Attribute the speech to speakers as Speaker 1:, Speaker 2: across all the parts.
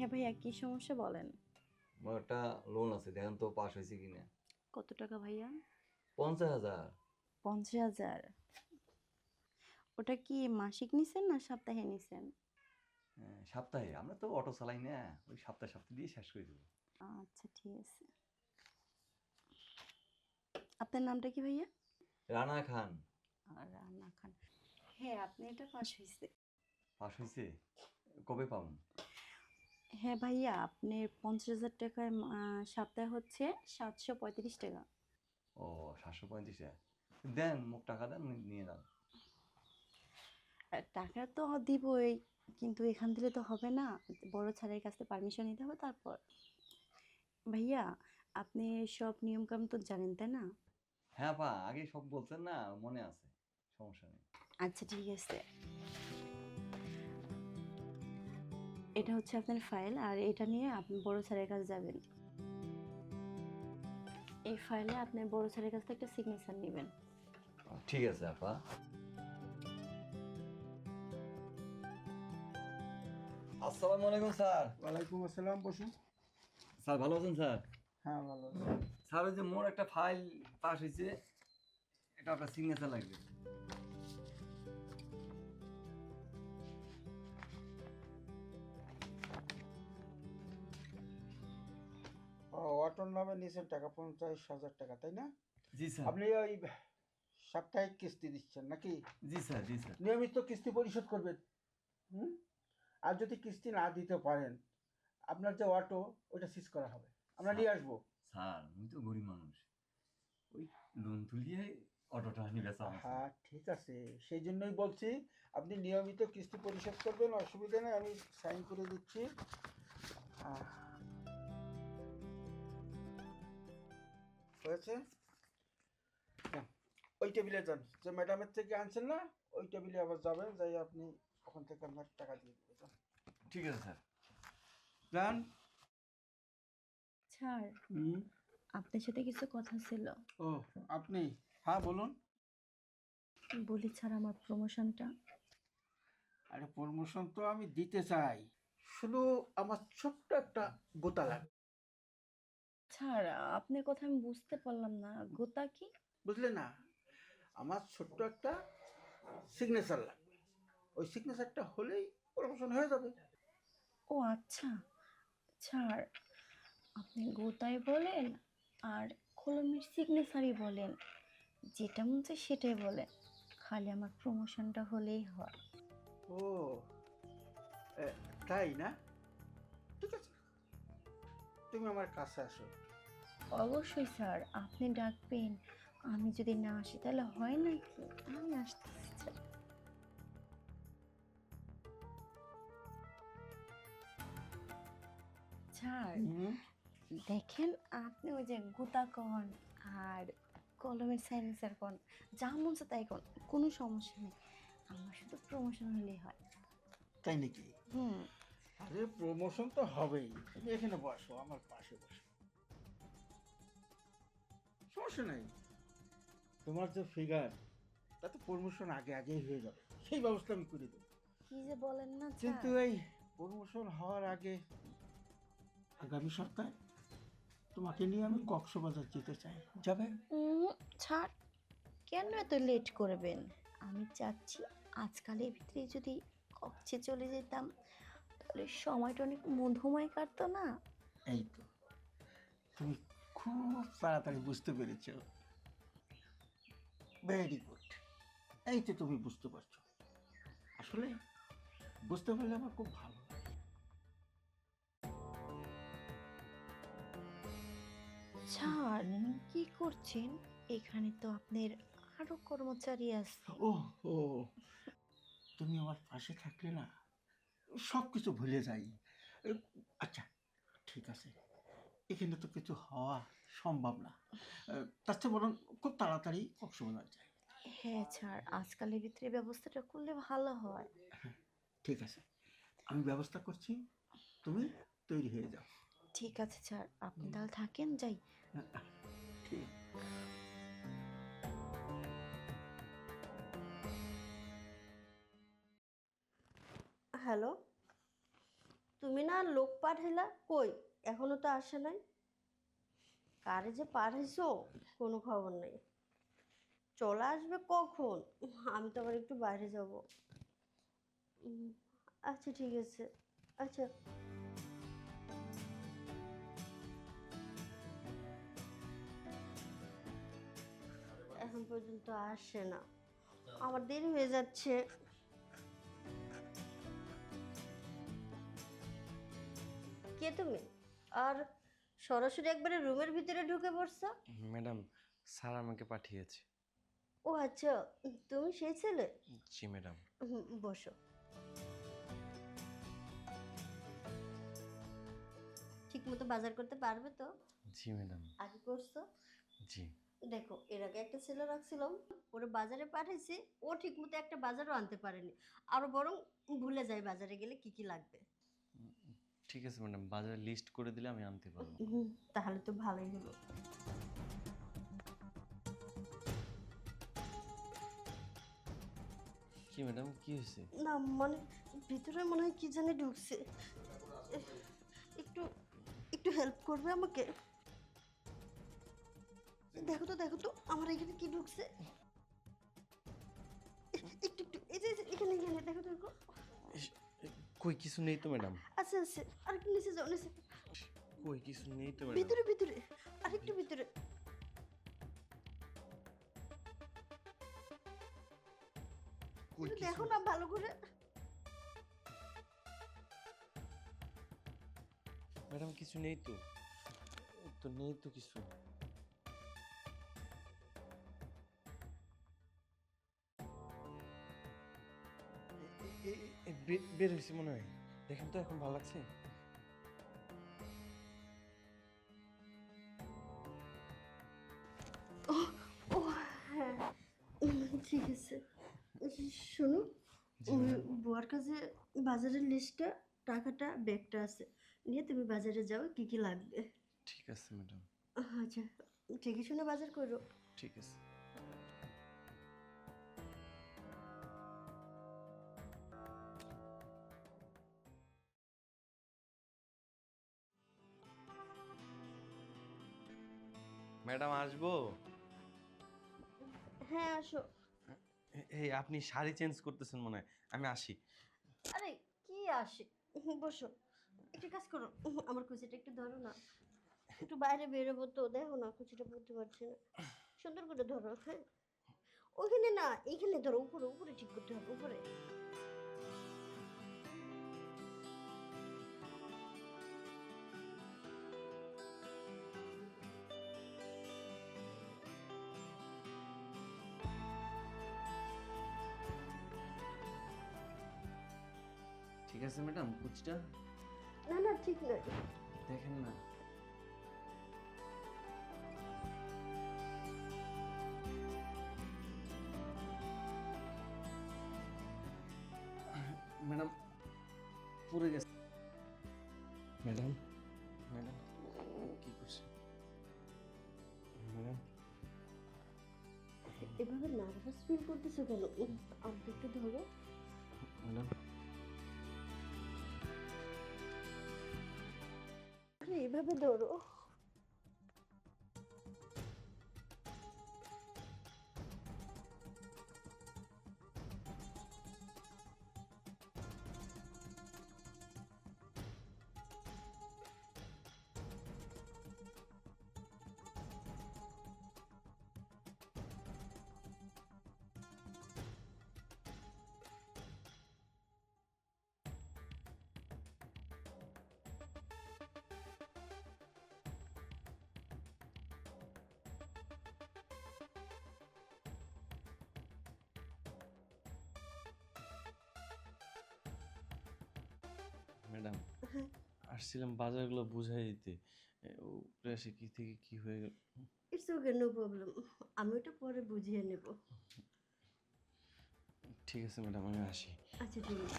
Speaker 1: হ্যাঁ ভাইয়া, কি সমস্যা বলেন।
Speaker 2: আমার একটা লোন আছে, দেখেন তো পাস হয়েছে কিনা।
Speaker 1: কত টাকা ভাইয়া?
Speaker 2: 50,000।
Speaker 1: 50,000? ওটা কি মাসিক নিছেন না সপ্তাহে নিছেন?
Speaker 2: হ্যাঁ, সপ্তাহে আমরা তো অটো চালাই না, ওই সপ্তাহে সপ্তাহে দিয়ে শেষ করে দেবো।
Speaker 1: আচ্ছা ঠিক আছে। আপনার নামটা কি ভাইয়া?
Speaker 2: রানা খান।
Speaker 1: রান্না খান। হ্যাঁ, আপনি এটা পাস হয়েছে।
Speaker 2: পাস হয়েছে? কবে পাবো?
Speaker 1: হ্যাঁ ভাইয়া, আপনার 50,000 টাকায় সপ্তাহে হচ্ছে 735 টাকা।
Speaker 2: ও, 735 টাকা। দেন, মোক টাকা দেন, নিয়ে যান।
Speaker 1: টাকা তো দিবই, কিন্তু এখান থেকে তো হবে না। বড় স্যারের কাছ থেকে পারমিশন নিতে হবে তারপর। ভাইয়া, আপনি সব নিয়ম কানুন তো জানেন তাই না?
Speaker 2: হ্যাঁ পা, আগে সব বলছেন না, মনে আছে, সমস্যা নেই।
Speaker 1: আচ্ছা ঠিক আছে। এটা হচ্ছে আপনার ফাইল, আর এটা নিয়ে আপনি বড় স্যারের কাছে যাবেন। এই ফাইলে আপনি বড় স্যারের কাছ থেকে একটা সিগনেচার নেবেন।
Speaker 2: ঠিক আছে আপা। আসসালামু আলাইকুম স্যার।
Speaker 3: ওয়ালাইকুম আসসালাম, বসুন।
Speaker 2: স্যার ভালো আছেন স্যার?
Speaker 3: হ্যাঁ, ভালো আছি।
Speaker 2: স্যার, ওই যে মোর একটা ফাইল পাস হয়েছে, এটা আপনার সিগনেচার লাগবে।
Speaker 3: অটোর নামে নিয়েছেন টাকা 50,000 টাকা, তাই না?
Speaker 2: জি স্যার।
Speaker 3: আপনি ওই সাপ্তাহিক কিস্তি দিচ্ছেন নাকি?
Speaker 2: জি স্যার, জি স্যার।
Speaker 3: নিয়মিত কিস্তি পরিশোধ করবেন। হুম। আর যদি কিস্তি না দিতে পারেন, আপনার যে অটো ওইটা সিজ করা হবে, আমরা নিয়ে আসবো।
Speaker 2: স্যার, আমি তো গরিব মানুষ, ওই লোন তুলিয়ে অটোটা আমি বেচা আছে।
Speaker 3: হ্যাঁ ঠিক আছে, সেই জন্যই বলছি আপনি নিয়মিত কিস্তি পরিশোধ করবেন, অসুবিধা নেই, আমি সাইন করে দিচ্ছি। আহ, হয়েছে? যান, ওই টেবিলে যান, যে ম্যাডামের থেকে আনছেন না, ওই টেবিলে আবার যাবেন, যাই আপনি ওখান থেকে আপনার টাকা দিয়ে দেবে। যান
Speaker 2: ঠিক আছে স্যার।
Speaker 3: যান।
Speaker 1: স্যার,
Speaker 3: হুম।
Speaker 1: আপনার সাথে কিছু কথা ছিল।
Speaker 3: ও, আপনি? হ্যাঁ বলুন।
Speaker 1: বলি স্যার, আমার প্রমোশনটা।
Speaker 3: আরে প্রমোশন তো আমি দিতে চাই, শুধু আমার ছোট্ট একটা গোতা লাগবে।
Speaker 1: স্যার, আপনার কথা আমি বুঝতে পারলাম না, গোতা কি?
Speaker 3: বুঝলে না? আমার ছোট্ট একটা সিগনেচার লাগবে, ওই সিগনেচারটা হলেই প্রমোশন হয়ে যাবে।
Speaker 1: ও আচ্ছা। স্যার, আপনি গোতায় বলেন আর কলমের সিগনেচারই বলেন, যেটা মন চায় সেটাই বলেন, খালি আমার প্রমোশনটা হলেই হয়।
Speaker 3: ও, এ, তাই না? ঠিক আছে, তুমি আমার কাছে আসো।
Speaker 1: অবশ্যই স্যার, আপনি ডাকবেন, আমি যদি না আসি তাহলে হয় নাকি? আমি আসতেছি স্যার। স্যার,
Speaker 3: হুম।
Speaker 1: দেখেন, আপনি ওই যে গুতা কন আর কলমের সাইন্সের কন, যা মন চায় তাই কন, কোনো সমস্যা নেই, আমার শুধু প্রমোশন হলেই হয়।
Speaker 3: তাই নাকি?
Speaker 1: হুম।
Speaker 3: আরে প্রমোশন তো হবেই, তুমি এখানে বসো, আমার পাশে বসো, সমস্যা নাই। তোমার যে ফিগার, তাতে প্রমোশন আগে আগেই হয়ে যাবে, সেই ব্যবস্থা আমি করে দেবো।
Speaker 1: কি যে বলেন না
Speaker 3: কিন্তু
Speaker 1: স্যার।
Speaker 3: এই প্রমোশন হওয়ার আগে আগামী সপ্তাহে তোমাকে নিয়ে আমি কক্সবাজার যেতে চাই, যাবে?
Speaker 1: ছাড়, কেন এত লেট করবেন? আমি চাচ্ছি আজকালের ভিতরে যদি কক্সে চলে যেতাম, তাহলে সময়টা অনেক মধুময় কাটতো না?
Speaker 3: এই তো, তুমি খুব তাড়াতাড়ি বুঝতে পেরেছো, ভেরি গুড। এই তো তুমি বুঝতে পারছো, আসলে বুঝতে পারলে আমার খুব ভালো লাগে।
Speaker 1: ছাড়, কি করছেন? এখানে তো আপনার আরো কর্মচারী আছে।
Speaker 3: ও, ও, তুমি আমার পাশে থাকলে না সব কিছু ভুলে যাই। এ, আচ্ছা ঠিক আছে, এখানে তো কিছু হওয়া সম্ভব না, তার চেয়ে বরং খুব তাড়াতাড়ি কক্সবাজার যাই।
Speaker 1: হ্যাঁ ছাড়, আজকালের ভিতরে ব্যবস্থাটা করলে ভালো হয়।
Speaker 3: ঠিক আছে, আমি ব্যবস্থা করছি, তুমি তৈরি হয়ে যাও।
Speaker 1: ঠিক আছে ছাড়, আপনি তাহলে থাকেন, যাই।
Speaker 3: ঠিক।
Speaker 1: হ্যালো, তুমি
Speaker 4: তুমি না লোক পাঠাইলা, কই এখনো তো আসে নাই। কারে যে পাঠাইছো কোনো খবর নেই। চলে আসবে কখন? আমি তো আবার একটু বাইরে যাব। আচ্ছা ঠিক আছে। আচ্ছা এখন পর্যন্ত আসে না, আমার দেরি হয়ে যাচ্ছে। কে তুমি? আর সরাসরি একবারে রুমের ভিতরে ঢুকে পড়ছো?
Speaker 5: ম্যাডাম, স্যার আমাকে পাঠিয়েছে।
Speaker 4: ও আচ্ছা, তুমি সেই ছেলে।
Speaker 5: জি ম্যাডাম।
Speaker 4: বসো। ঠিক মতো বাজার করতে পারবে তো?
Speaker 5: জি ম্যাডাম।
Speaker 4: আগে করছো?
Speaker 5: জি।
Speaker 4: দেখো, এর আগে একটা ছেলে রাখছিলাম, ওরে বাজারে পাঠাইছি, ও ঠিক মতো একটা বাজারও আনতে পারেনি, আরো বরং ভুলে যায় বাজারে গেলে কি কি লাগবে।
Speaker 5: ঠিক আছে ম্যাডাম, বাজারে লিস্ট করে দিলে আমি আনতে পারবো।
Speaker 4: তাহলে তো ভালোই হলো।
Speaker 5: কি ম্যাডাম, কি হয়েছে?
Speaker 4: না মানে ভিতরে মনে হয় কি জানি ঢুকছে। একটু একটু হেল্প করবে আমাকে? দেখো তো দেখো তো আমার এখানে কি ঢুকছে। একটু একটু এই যে এখানে এখানে দেখো দেখো।
Speaker 5: ইস, কই কিছু নেই তো ম্যাডাম।
Speaker 4: আচ্ছা আচ্ছা, আর একটু নিচে যাও, নিচে।
Speaker 5: কই কিছু নেই তো ম্যাডাম।
Speaker 4: ভিতরে ভিতরে, আর একটু ভিতরে।
Speaker 5: কই
Speaker 4: একটু
Speaker 5: কিছু
Speaker 4: দেখো না ভালো করে।
Speaker 5: ম্যাডাম, কিছু নেই তো। তো নেই তো কিছু। বের হয়েছে মনে হয়। দেখেন তো এখন ভালো লাগছে।
Speaker 4: ও হ্যাঁ, ঠিক আছে। শোনো,
Speaker 5: জি
Speaker 4: ওই
Speaker 5: ম্যাডাম।
Speaker 4: বুয়ার কাছে বাজারের লিস্টটা, টাকাটা, ব্যাগটা আছে, নিয়ে তুমি বাজারে যাও, কি কি লাগবে।
Speaker 5: ঠিক আছে ম্যাডাম।
Speaker 4: আচ্ছা, ঠিকই শুনে বাজার করো।
Speaker 5: ঠিক আছে। ম্যাডাম আসবো?
Speaker 4: হ্যাঁ আসো।
Speaker 5: এই আপনি শাড়ি চেঞ্জ করতেছেন মনে হয়, আমি আসি।
Speaker 4: আরে কি আসে, বসো। একটু কাজ করো, আমার কুচিটা একটু ধরো না। একটু বাইরে বেরোবো তো, দেখো না কুচিটা পড়তে পারছি না। সুন্দর করে ধরো, হ্যাঁ। ওইখানে না, এইখানে ধরো, উপরে উপরে ঠিক করতে হবে, উপরে।
Speaker 5: ঠিক আছে ম্যাডাম, কুচিটা
Speaker 4: না না ঠিক নয়।
Speaker 5: দেখেন না। ম্যাডাম পড়ে গেছে। ম্যাডাম, ম্যাডাম কি করছে ম্যাডাম?
Speaker 4: এভাবে নার্ভাস ফিল করতেছো কেন? আমাকে একটু ধরো।
Speaker 5: ম্যাডাম
Speaker 4: আরে এভাবে ধরো।
Speaker 5: ম্যাডাম আসছিলাম বাজারগুলো বুঝাই দিতে, উপরে এসে কি থেকে কি হয়ে গেল।
Speaker 4: It's okay, no problem. আমি ওটা পরে বুঝিয়ে নেব।
Speaker 5: ঠিক আছে ম্যাডাম, আমি আসি।
Speaker 4: আচ্ছা ঠিক আছে।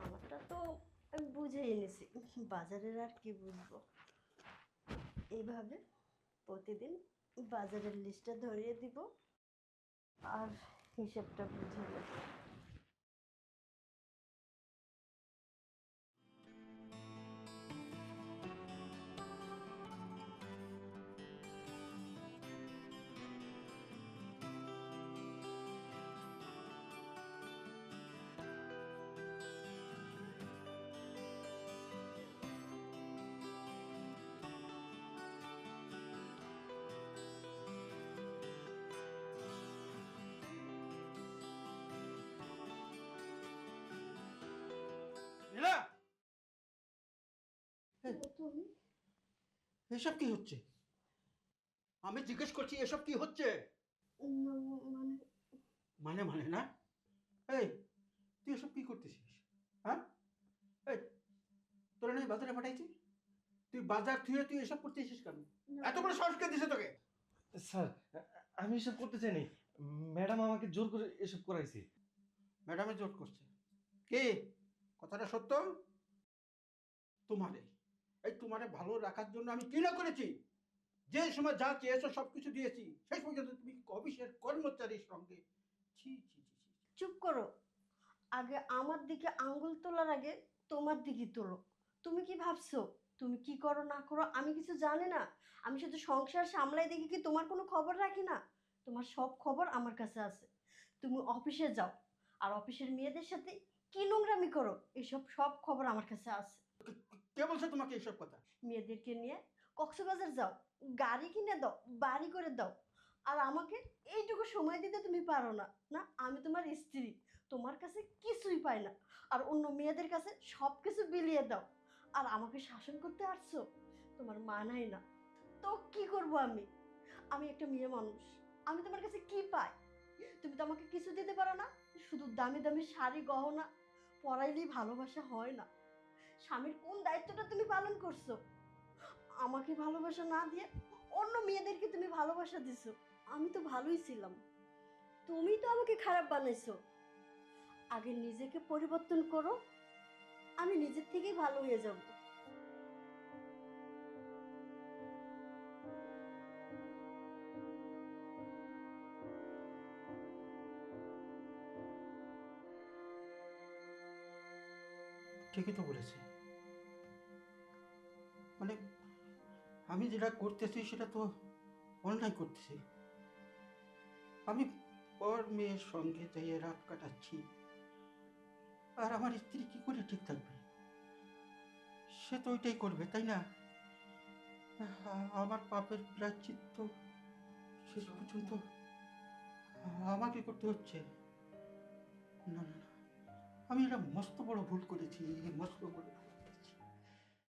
Speaker 4: আমারটা তো আমি বুঝেই এনেছি, বাজারের আর কি বুঝবো। এইভাবে প্রতিদিন বাজারের লিস্টটা ধরিয়ে দিব আর হিসেবটা বুঝে নেব। তুমি
Speaker 3: এসব কি হচ্ছে? আমি জিজ্ঞেস করছি এসব কি হচ্ছে?
Speaker 4: না, মানে
Speaker 3: মানে মানে না, এই তুই এসব কি করতেছিস? হ্যাঁ, এই তোরা নাই বাজারে পাঠাইছি, তুই বাজার থুয়ে তুই এসব করতেছিস কেন? এত বড় সাহস কে দিছে তোকে?
Speaker 5: স্যার, আমি এসব করতে চাইনি, ম্যাডাম আমাকে জোর করে এসব করাইছে।
Speaker 3: ম্যাডামে জোর করছে? কে? কথাটা সত্য? তোমারে, এই তোমারে ভালো রাখার জন্য আমি কি না করেছি? যে সময় যা চেয়েছো সবকিছু দিয়েছি, শেষ পর্যন্ত তুমি অফিসের কর্মচারীর সঙ্গে। ছি ছি ছি ছি।
Speaker 4: চুপ করো। আগে আমার দিকে আঙ্গুল তোলার আগে তোমার দিকে তোলো। তুমি কি ভাবছো তুমি কি করো না করো আমি কিছু জানি না? আমি শুধু সংসার সামলাই দেখি কি তোমার কোনো খবর রাখি না? তোমার সব খবর আমার কাছে আছে। তুমি অফিসে যাও আর অফিসের মেয়েদের সাথে কি নোংরামি করো এসব সব খবর আমার কাছে আছে।
Speaker 3: কে বলছে তোমাকে এইসব কথা?
Speaker 4: মেয়েদেরকে নিয়ে কক্সবাজার যাও, গাড়ি কিনে দাও, বাড়ি করে দাও, আর আমাকে এইটুকু সময় দিতে তুমি পারো না? না, আমি তোমার স্ত্রী, তোমার কাছে কিছুই পাই না, আর অন্য মেয়েদের কাছে সব কিছু বিলিয়ে দাও, আর আমাকে শাসন করতে আসছো? তোমার মানাই না। তো কি করব আমি? আমি একটা মেয়ে মানুষ, আমি তোমার কাছে কি পাই? তুমি তো আমাকে কিছু দিতে পারো না, শুধু দামি দামি শাড়ি গহনা পরাইলেই ভালোবাসা হয় না। স্বামীর কোন দায়িত্বটা তুমি পালন করছো? আমাকে ভালোবাসা না দিয়ে অন্য মেয়েদেরকে তুমি ভালোবাসা দিছো। আমি তো ভালোই ছিলাম, তুমি তো আমাকে খারাপ বানাইছো। আগে নিজেকে পরিবর্তন করো, আমি নিজের থেকেই ভালো হয়ে যাব।
Speaker 3: ঠিকই তো বলেছে। মানে আমি যেটা করতেছি সেটা তো অন্যায় করতেছি। আমি পর মেয়ের সঙ্গে যাইয়ে রাত কাটাচ্ছি, আর আমার স্ত্রী কি করে ঠিক থাকবে? সে তো ওইটাই করবে, তাই না? আমার পাপের প্রায়শ্চিত্ত শেষ পর্যন্ত আমাকে করতে হচ্ছে। না না না, আমি এটা মস্ত বড় ভুল করেছি, মস্ত বড়।